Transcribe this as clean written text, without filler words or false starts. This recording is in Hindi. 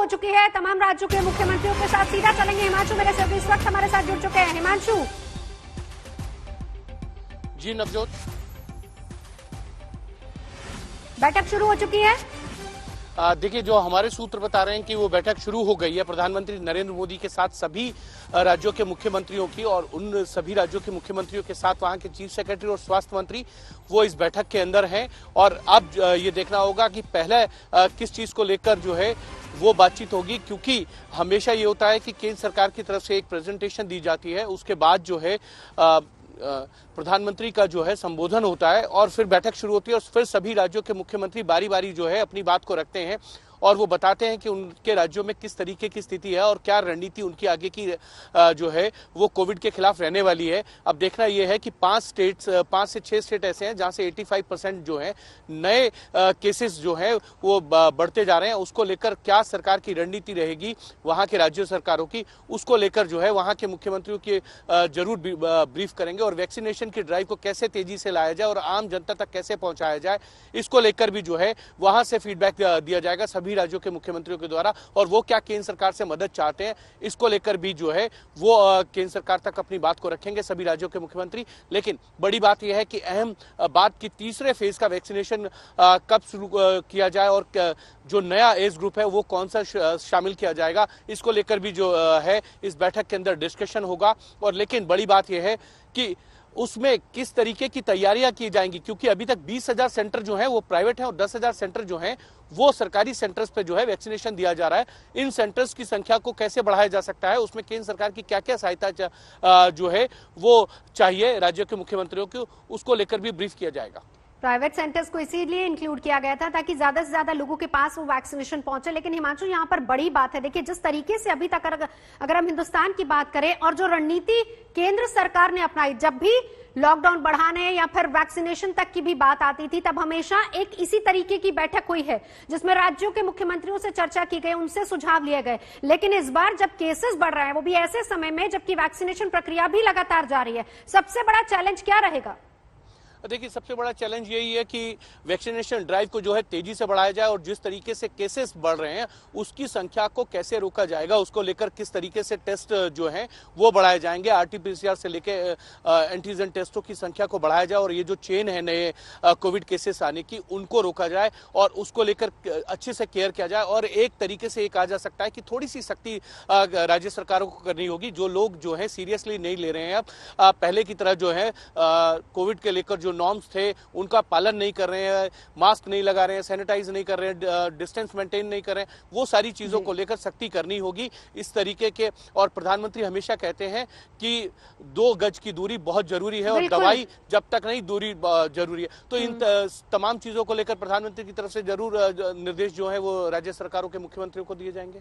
चुकी है। तमाम राज्यों के मुख्यमंत्रियों के साथ सीधा चलेंगे हिमांशु मेरे सहयोगी इस वक्त हमारे साथ जुड़ चुके हैं। हिमांशु जी नवजोत, बैठक शुरू हो चुकी है। देखिए, जो हमारे सूत्र बता रहे हैं कि वो बैठक शुरू हो गई है प्रधानमंत्री नरेंद्र मोदी के साथ सभी राज्यों के मुख्यमंत्रियों की, और उन सभी राज्यों के मुख्यमंत्रियों के साथ वहां के चीफ सेक्रेटरी और स्वास्थ्य मंत्री वो इस बैठक के अंदर हैं। और अब ये देखना होगा कि पहले किस चीज को लेकर जो है वो बातचीत होगी, क्योंकि हमेशा ये होता है कि केंद्र सरकार की तरफ से एक प्रेजेंटेशन दी जाती है, उसके बाद जो है प्रधानमंत्री का जो है संबोधन होता है और फिर बैठक शुरू होती है और फिर सभी राज्यों के मुख्यमंत्री बारी बारी जो है अपनी बात को रखते हैं और वो बताते हैं कि उनके राज्यों में किस तरीके की स्थिति है और क्या रणनीति उनकी आगे की जो है वो कोविड के खिलाफ रहने वाली है। अब देखना यह है कि 5 से 6 स्टेट ऐसे हैं जहां से 85% जो है नए केसेस जो है वो बढ़ते जा रहे हैं। उसको लेकर क्या सरकार की रणनीति रहेगी वहां के राज्य सरकारों की, उसको लेकर जो है वहां के मुख्यमंत्रियों की जरूर ब्रीफ करेंगे और वैक्सीनेशन की ड्राइव को कैसे तेजी से लाया जाए और आम जनता तक कैसे पहुंचाया जाए, इसको लेकर भी जो है वहां से फीडबैक दिया जाएगा सभी राज्यों के मुख्यमंत्रियों के द्वारा। और वो क्या केंद्र सरकार से मदद चाहते हैं इसको लेकर भी जो है वो केंद्र सरकार तक अपनी बात को रखेंगे सभी राज्यों के मुख्यमंत्री। लेकिन बड़ी बात यह है कि अहम बात की तीसरे फेज का वैक्सीनेशन कब शुरू किया जाए और जो नया एज ग्रुप है वो कौन सा शामिल किया जाएगा, इसको लेकर भी जो है इस बैठक के अंदर डिस्कशन होगा। और लेकिन बड़ी बात यह है कि उसमें किस तरीके की तैयारियां की जाएंगी, क्योंकि अभी तक 20,000 सेंटर जो हैं वो प्राइवेट हैं और 10,000 सेंटर जो हैं वो सरकारी सेंटर्स पे जो है वैक्सीनेशन दिया जा रहा है। इन सेंटर्स की संख्या को कैसे बढ़ाया जा सकता है, उसमें केंद्र सरकार की क्या क्या सहायता जो है वो चाहिए राज्यों के मुख्यमंत्रियों को, उसको लेकर भी ब्रीफ किया जाएगा। प्राइवेट सेंटर्स को इसीलिए इंक्लूड किया गया था ताकि ज्यादा से ज्यादा लोगों के पास वो वैक्सीनेशन पहुंचे। लेकिन हिमांशु, यहाँ पर बड़ी बात है, देखिए जिस तरीके से अभी तक अगर हम हिंदुस्तान की बात करें और जो रणनीति केंद्र सरकार ने अपनाई, जब भी लॉकडाउन बढ़ाने या फिर वैक्सीनेशन तक की भी बात आती थी तब हमेशा एक इसी तरीके की बैठक हुई है जिसमें राज्यों के मुख्यमंत्रियों से चर्चा की गई, उनसे सुझाव लिए गए। लेकिन इस बार जब केसेस बढ़ रहे हैं वो भी ऐसे समय में जबकि वैक्सीनेशन प्रक्रिया भी लगातार जारी है, सबसे बड़ा चैलेंज क्या रहेगा? देखिए, सबसे बड़ा चैलेंज यही है कि वैक्सीनेशन ड्राइव को जो है तेजी से बढ़ाया जाए और जिस तरीके से केसेस बढ़ रहे हैं उसकी संख्या को कैसे रोका जाएगा, उसको लेकर किस तरीके से टेस्ट जो है वो बढ़ाए जाएंगे। आरटीपीसीआर से लेके एंटीजन टेस्टों की संख्या को बढ़ाया जाए और ये जो चेन है नए कोविड केसेस आने की उनको रोका जाए और उसको लेकर अच्छे से केयर किया जाए। और एक तरीके से ये कहा जा सकता है कि थोड़ी सी सख्ती राज्य सरकारों को करनी होगी। जो लोग जो है सीरियसली नहीं ले रहे हैं अब पहले की तरह जो है कोविड के लेकर जो नॉर्म्स थे उनका पालन नहीं कर रहे हैं, मास्क नहीं लगा रहे हैं, सैनिटाइज नहीं कर रहे हैं, डिस्टेंस मेंटेन नहीं कर रहे हैं, वो सारी चीजों को लेकर सख्ती करनी होगी इस तरीके के। और प्रधानमंत्री हमेशा कहते हैं कि 2 गज की दूरी बहुत जरूरी है और दवाई जब तक नहीं दूरी जरूरी है। तो इन तमाम चीजों को लेकर प्रधानमंत्री की तरफ से जरूर निर्देश जो है वो राज्य सरकारों के मुख्यमंत्रियों को दिए जाएंगे।